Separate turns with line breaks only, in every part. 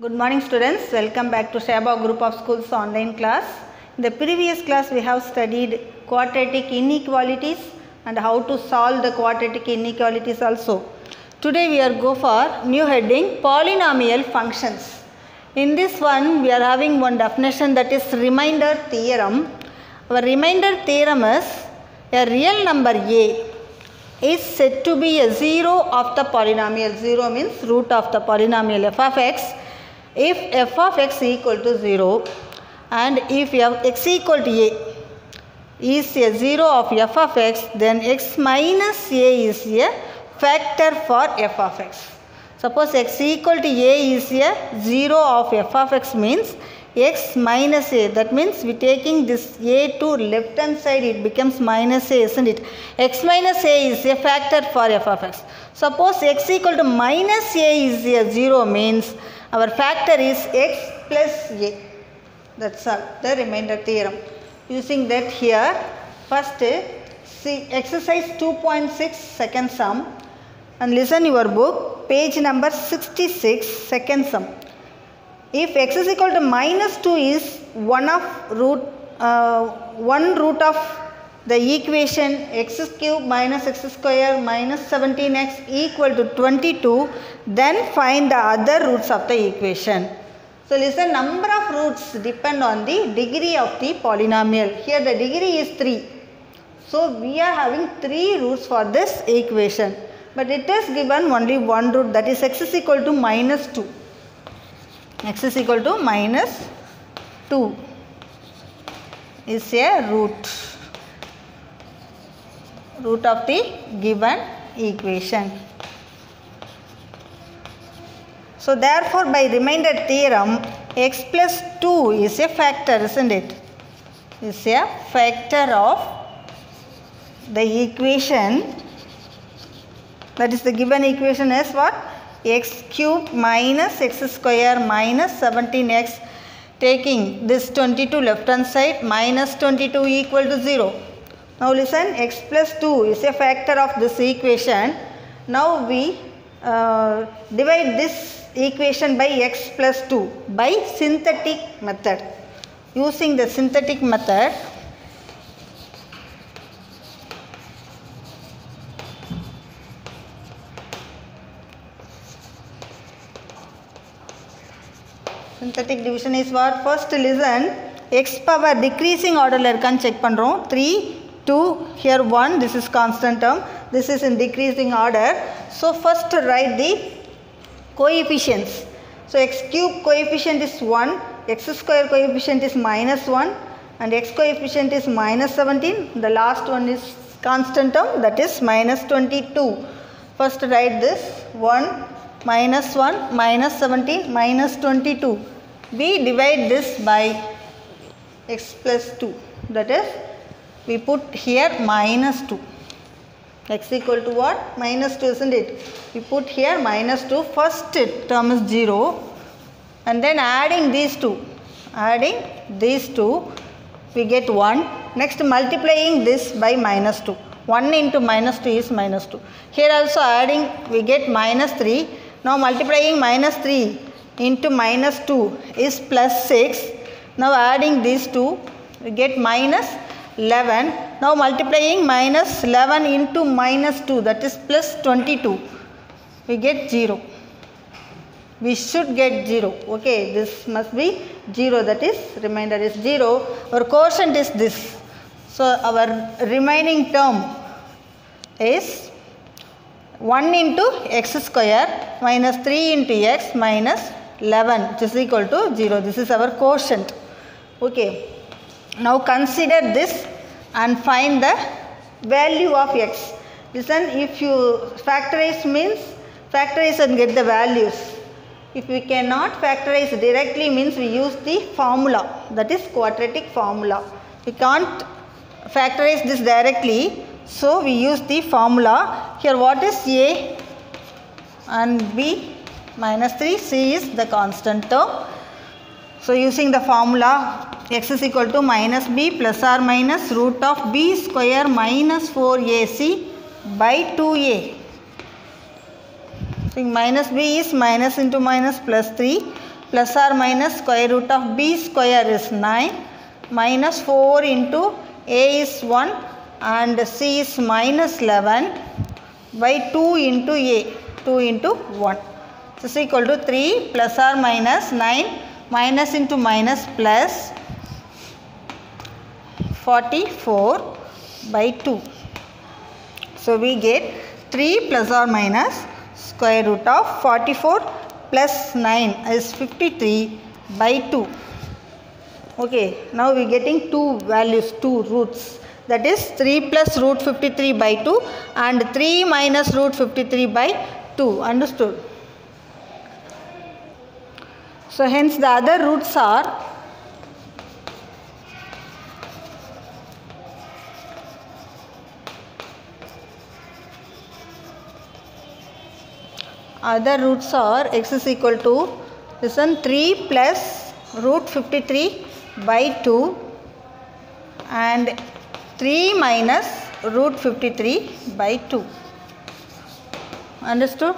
Good morning students, welcome back to Shaba Group of Schools online class. In the previous class we have studied quadratic inequalities and how to solve the quadratic inequalities also. Today we are go for new heading polynomial functions. In this one we are having one definition, that is remainder theorem. Our remainder theorem is a real number A is said to be a zero of the polynomial. Zero means root of the polynomial f of x. If f of x equal to 0 and if x equal to a is a 0 of f of x, then x minus a is a factor for f of x. Suppose x equal to a is a 0 of f of x means x minus a, that means we taking this a to left hand side, it becomes minus a, isn't it? X minus a is a factor for f of x. Suppose x equal to minus a is a 0 means our factor is x plus a. That's all, the remainder theorem. Using that here, first see exercise 2.6 second sum and listen your book, page number 66, second sum. If x is equal to minus 2 is one root of the equation x cube minus x square minus 17x equal to 22, then find the other roots of the equation. So listen, number of roots depend on the degree of the polynomial. Here the degree is 3. So we are having 3 roots for this equation. But it is given only one root, that is x is equal to minus 2. X is equal to minus 2 is a root of the given equation. So therefore by remainder theorem, x plus 2 is a factor, isn't it? Is a factor of the equation, that is the given equation is what? X cube minus x square minus 17x, taking this 22 left hand side, minus 22 equal to 0. Now listen, x plus 2 is a factor of this equation. Now we divide this equation by x plus 2 by synthetic method. Using the synthetic method, synthetic division is what? First listen, x power decreasing order la irukanu check pandrom. 3, 2, here 1, this is constant term, this is in decreasing order. So first write the coefficients. So x cube coefficient is 1, x square coefficient is minus 1 and x coefficient is minus 17. The last one is constant term, that is minus 22. First write this 1, minus 1, minus 17, minus 22. We divide this by x plus 2, that is we put here minus 2. X equal to what? Minus 2, isn't it? We put here minus 2. First term is 0 and then adding these two, we get 1. Next multiplying this by minus 2. 1 into minus 2 is minus 2. Here also adding, we get minus 3. Now multiplying minus 3 into minus 2 is plus 6. Now adding these two, we get minus 11. Now multiplying minus 11 into minus 2, that is plus 22. We get 0. We should get 0. Okay, this must be 0, that is remainder is 0. Our quotient is this. So our remaining term is 1 into x square minus 3 into x minus 11, which is equal to 0. This is our quotient. Okay. Now consider this and find the value of x. Listen, if you factorize means factorize and get the values. If we cannot factorize directly means we use the formula, that is quadratic formula. We can't factorize this directly, so we use the formula. Here what is a and b minus 3, c is the constant term. So using the formula, x is equal to minus b plus or minus root of b square minus 4ac by 2a. So minus b is minus into minus plus 3 plus or minus square root of b square is 9 minus 4 into a is 1 and c is minus 11 by 2 into a, 2 into 1. So, is equal to 3 plus or minus 9 minus into minus plus 44 by 2. So, we get 3 plus or minus square root of 44 plus 9 is 53 by 2. Okay, now we are getting two values, two roots, that is 3 plus root 53 by 2 and 3 minus root 53 by 2. Understood? So, hence the other roots are x is equal to, listen, 3 plus root 53 by 2 and 3 minus root 53 by 2. Understood?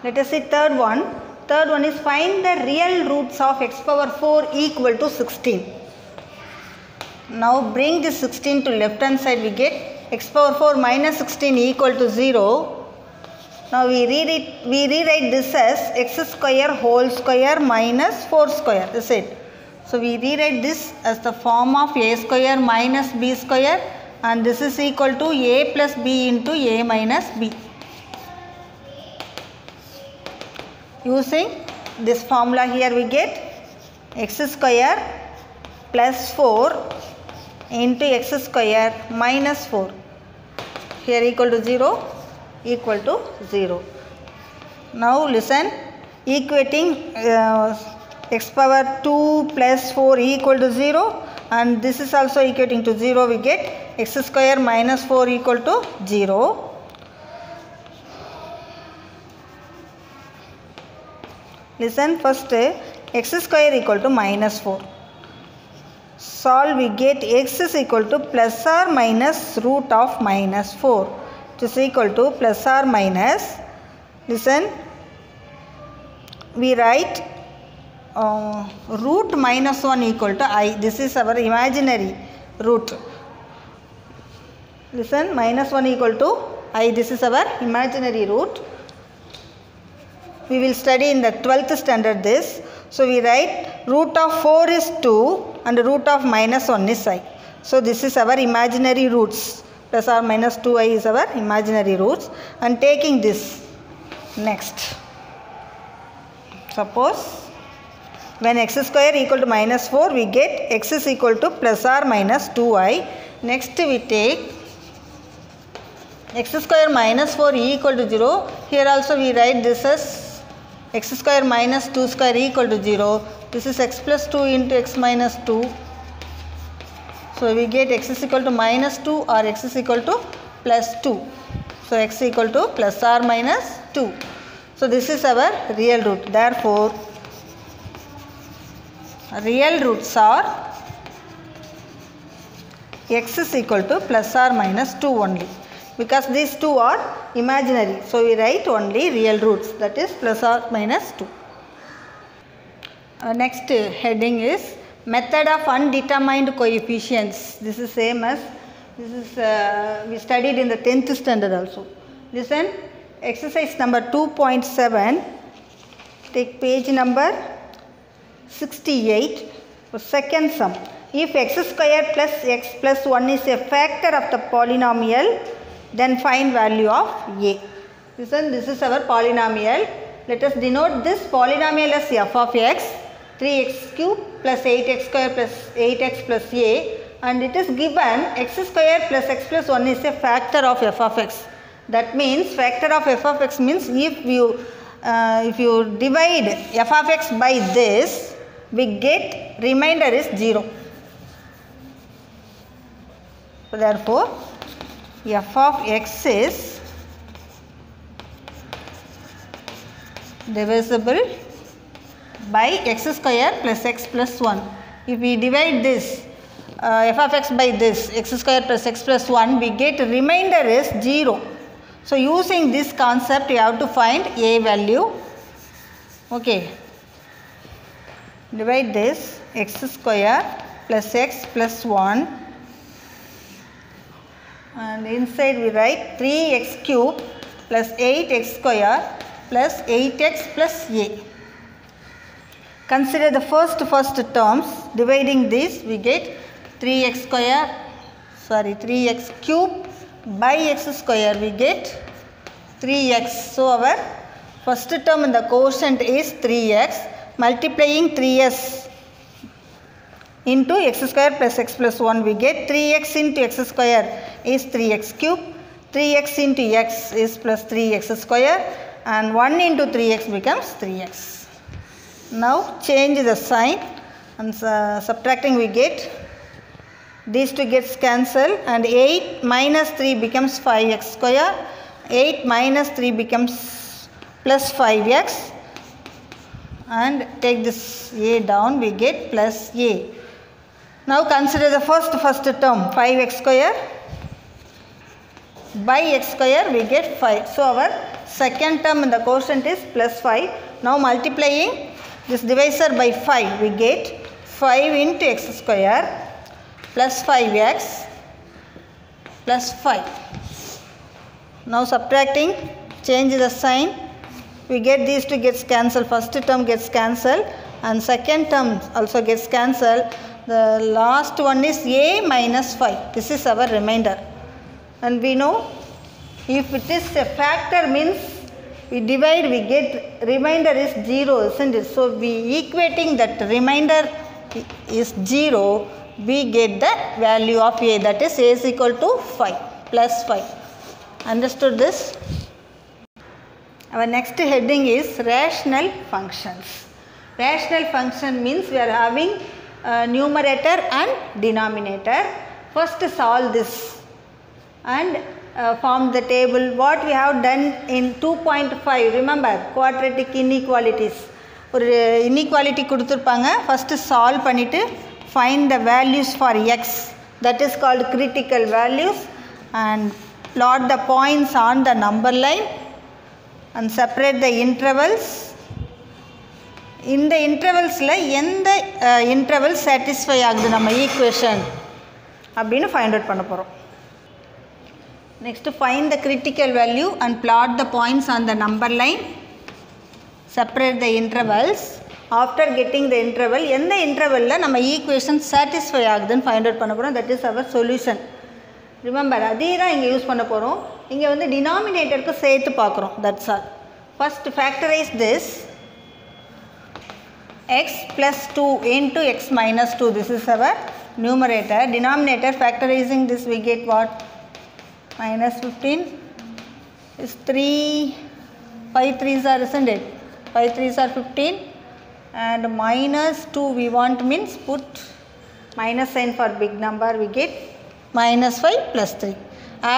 Let us see third one. Third one is find the real roots of x power 4 equal to 16. Now bring this 16 to left hand side, we get x power 4 minus 16 equal to 0. Now we rewrite this as x square whole square minus 4 square, is it? So we rewrite this as the form of a square minus b square and this is equal to a plus b into a minus b. Using this formula here we get x square plus 4 into x square minus 4, here equal to 0, equal to 0. Now listen, equating x power 2 plus 4 equal to 0 and this is also equating to 0, we get x square minus 4 equal to 0. Listen, first x square equal to minus 4. Solve, we get x is equal to plus or minus root of minus 4. It is equal to plus or minus, listen, we write root minus 1 equal to I. This is our imaginary root. Listen, minus 1 equal to I. This is our imaginary root. We will study in the 12th standard this. So, we write root of 4 is 2 and root of minus 1 is I. So, this is our imaginary roots. Plus or minus 2i is our imaginary roots. And taking this next. Suppose when x square equal to minus 4, we get x is equal to plus or minus 2i. Next we take x square minus 4 equal to 0. Here also we write this as x square minus 2 square equal to 0. This is x plus 2 into x minus 2. So, we get x is equal to minus 2 or x is equal to plus 2. So, x equal to plus or minus 2. So, this is our real root. Therefore, real roots are x is equal to plus or minus 2 only. Because these two are imaginary. So, we write only real roots, that is plus or minus 2. Next heading is method of undetermined coefficients. This is same as this is we studied in the 10th standard also. Listen, exercise number 2.7, take page number 68, second sum. If x square plus x plus 1 is a factor of the polynomial, then find value of a. Listen, this is our polynomial. Let us denote this polynomial as f of x, 3x cube plus 8x square plus 8x plus a, and it is given x square plus x plus 1 is a factor of f of x. That means factor of f of x means if you divide f of x by this, we get remainder is 0. So, therefore, f of x is divisible by x square plus x plus 1. If we divide this f of x by this x square plus x plus 1, we get remainder is 0. So, using this concept you have to find a value. Okay. Divide this x square plus x plus 1 and inside we write 3x cube plus 8x square plus 8x plus a. Consider the first terms. Dividing this we get 3x cube by x square we get 3x. So our first term in the quotient is 3x. Multiplying 3s into x square plus x plus 1 we get 3x into x square is 3x cube. 3x into x is plus 3x square and 1 into 3x becomes 3x. Now change the sign and subtracting we get these two gets cancelled and 8 minus 3 becomes 5x square. 8 minus 3 becomes plus 5x and take this a down we get plus a. Now consider the first term 5x square by x square we get 5. So our second term in the quotient is plus 5. Now multiplying this divisor by 5 we get 5 into x square plus 5x plus 5. Now subtracting, change the sign. We get these two gets cancelled. First term gets cancelled and second term also gets cancelled. The last one is a minus 5. This is our remainder. And we know if it is a factor means we divide, we get remainder is 0, isn't it? So we equating that remainder is 0, we get the value of a, that is a is equal to 5 plus 5. Understood this? Our next heading is rational functions. Rational function means we are having numerator and denominator. First solve this and form the table. What we have done in 2.5, remember quadratic inequalities. ஒரு inequality கொடுத்திருப்பாங்க. First solve பண்ணிட்டு find the values for x, that is called critical values, and plot the points on the number line and separate the intervals. இந்த இன்டர்வல்ஸில் எந்த interval satisfy ஆகுது நம்ம equation அப்படின்னு find out பண்ண போகிறோம். Next find the critical value and plot the points on the number line, separate the intervals. After getting the interval எந்த இன்டர்வலில் நம்ம ஈக்குவேஷன் சாட்டிஸ்ஃபை ஆகுதுன்னு ஃபைண்ட் அவுட் பண்ண போகிறோம். That is our solution. Remember அதே தான் இங்கே யூஸ் பண்ண போகிறோம். இங்கே வந்து டினாமினேட்டருக்கு சேர்த்து பார்க்குறோம். That's all. First factorise this x plus 2 into x minus 2. This is our numerator. Denominator, factorizing this we get what? Minus 15 is 3, 5 3s are, isn't it? 5 3s are 15 and minus 2 we want means put minus sign for big number, we get minus 5 plus 3.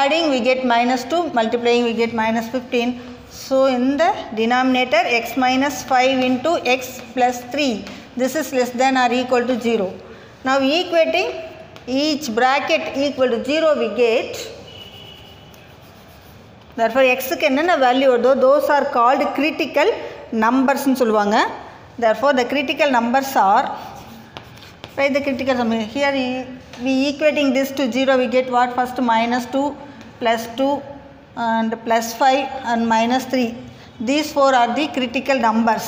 Adding we get minus 2, multiplying we get minus 15. So in the denominator x minus 5 into x plus 3, this is less than or equal to 0. Now equating each bracket equal to 0 we get. Therefore x க்கு என்னென்ன value வருதோ those are called critical numbers ன்னு சொல்லுவாங்க. Therefore the critical numbers are, write the critical number. Here we equating this to 0 we get what? First minus 2 plus 2 and plus 5 and minus 3. These four are the critical numbers.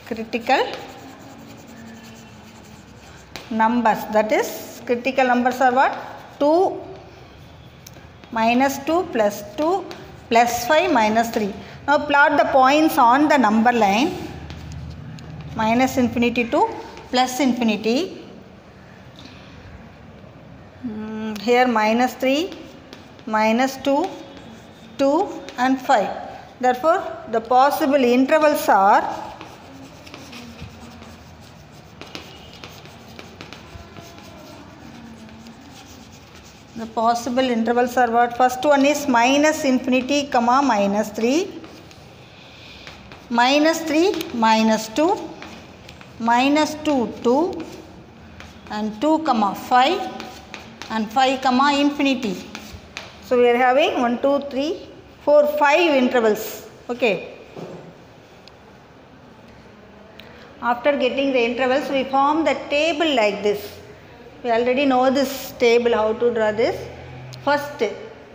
Critical numbers, that is critical numbers are what? 2 minus 2 plus 2 plus 5 minus 3. Now plot the points on the number line, minus infinity to plus infinity. Here minus 3, minus 2, 2 and 5. Therefore the possible intervals are what? First one is minus infinity comma minus 3, minus 3 minus 2, minus 2 2 and 2 comma 5 and 5 comma infinity. So we are having 1 2 3 4 5 intervals. Okay. After getting the intervals, we form the table like this. We already know this table, how to draw this. First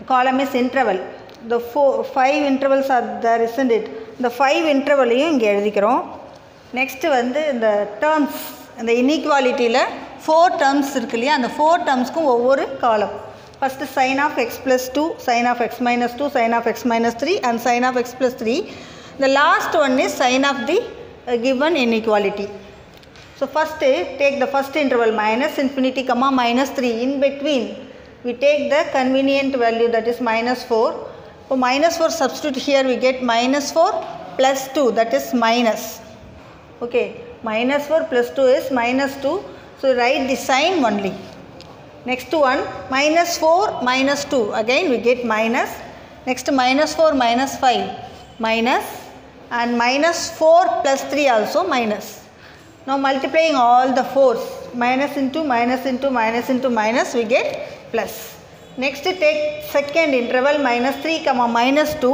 column is interval. The 5 intervals are there, isn't it? The 5 interval inge eludikrom. Next வந்து இந்த terms, இந்த inequality ல 4 terms இருக்கு இல்லையா, அந்த 4 termsக்கும் ஒவ்வொரு column. First sin of x plus 2, sin of x minus 2, sin of x minus 3 and sin of x plus 3. The last one is sin of the given inequality. So first take the first interval minus infinity comma minus 3. In between we take the convenient value, that is minus 4. For minus 4 substitute here, we get minus 4 plus 2, that is minus. Okay, minus 4 plus 2 is minus 2. So write the sign only. Next one, minus 4 minus 2, again we get minus. Next minus 4 minus 5 minus, and minus 4 plus 3 also minus. Now multiplying all the 4s, minus into minus into minus into minus, we get plus. Next take second interval minus 3 comma minus 2.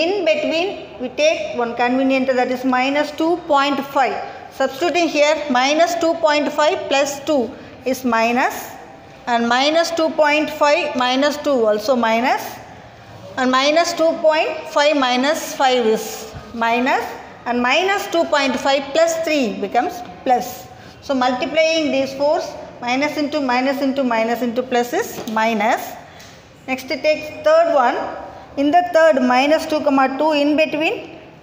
In between we take one convenient, that is minus 2.5. Substituting here, minus 2.5 plus 2 is minus, and minus 2.5 minus 2 also minus, and minus 2.5 minus 5 is minus, and minus 2.5 plus 3 becomes plus. So multiplying these 4s, minus into minus into minus into plus is minus. Next take third one. In the third, minus 2 comma 2, in between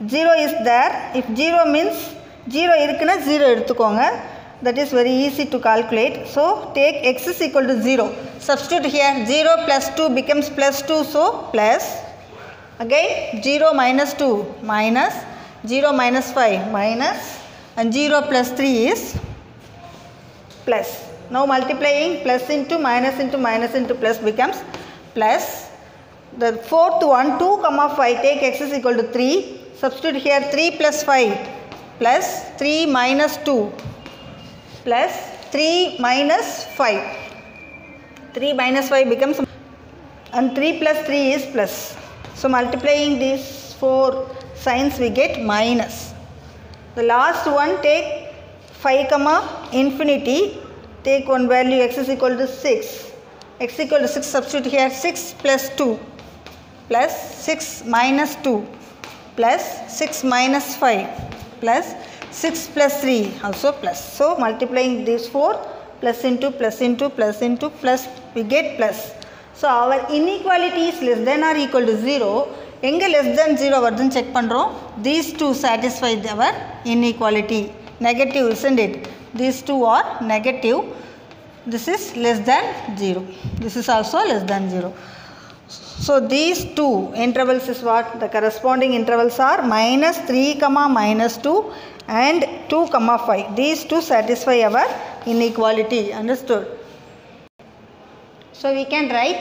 0 is there. If 0 means 0 irukuna 0 edutukonga. That is very easy to calculate. So take x is equal to 0. Substitute here, 0 plus 2 becomes plus 2, so plus. Again 0 minus 2 minus, 0 minus 5 minus, and 0 plus 3 is plus. Now multiplying plus into minus into minus into plus becomes plus. The fourth one, 2 comma 5, take x is equal to 3. Substitute here, 3 plus 5 plus 3 minus 2 plus 3 minus 5. 3 minus 5 becomes, and 3 plus 3 is plus. So multiplying these 4 signs, we get minus. The last one, take 5 comma infinity, take one value x is equal to 6. X equal to 6, substitute here, 6 plus 2 plus 6 minus 2 plus 6 minus 5 plus 6 plus 3 also plus. So multiplying these 4, plus into plus into plus into plus, we get plus. So our inequality is less than or equal to 0. எங்க less than 0 வருதுன்னு check பண்றோம். These two satisfy our inequality. Negative, isn't it? These two are negative. This is less than 0. This is also less than 0. So these two intervals is what? The corresponding intervals are minus 3 comma minus 2 and 2 comma 5. These two satisfy our inequality. Understood? So we can write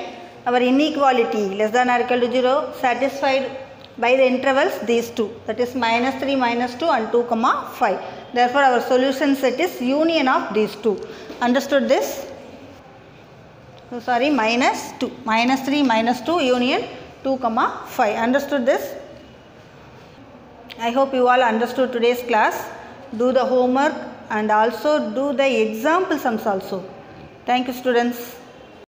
our inequality less than or equal to 0 satisfied by the intervals these two, that is minus 3 minus 2 and 2 comma 5. Therefore our solution set is union of these two. Understood this? So sorry, minus 2, minus 3 minus 2 union 2 comma 5. Understood this? I hope you all understood today's class. Do the homework and also do the example sums also. Thank you, students.